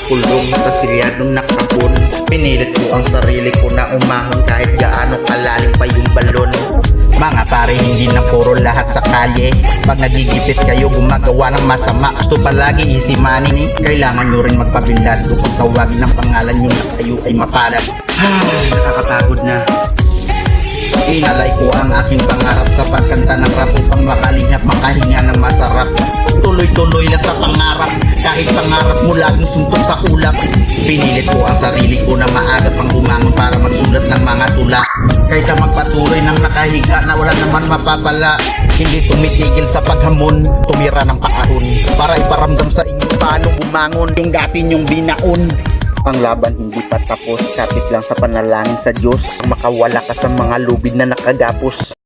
nakakulong sa silyadong nakapon. Pinilit ko ang sarili ko na umahon kahit gaano kalalim pa yung balon. Mga pare, hindi lang puro lahat sa kalye. Pag nagigipit kayo gumagawa ng masama, gusto palagi isimanin, kailangan nyo rin magpabilad upang tawagin ng pangalan nyo na kayo ay mapalad. Nakakapagod na. Inalay ko ang aking pangarap sa pagkanta ng rap upang makalingap, makahinga ng masarap. Tuloy-tuloy lang sa pangarap, kahit pangarap mo laging suntok sa ulap. Pinilit ko ang sarili ko na maaga pang bumangon para magsulat ng mga tula, kaysa magpatuloy ng nakahiga na wala naman mapapala. Hindi tumitigil sa paghamon, tumira ng paahon para iparamdam sa inyo paano bumangon yung dati nyong binaon. Ang laban hindi pa tapos, kapit lang sa panalangin sa Diyos, makawala ka sa mga lubid na nakagapos.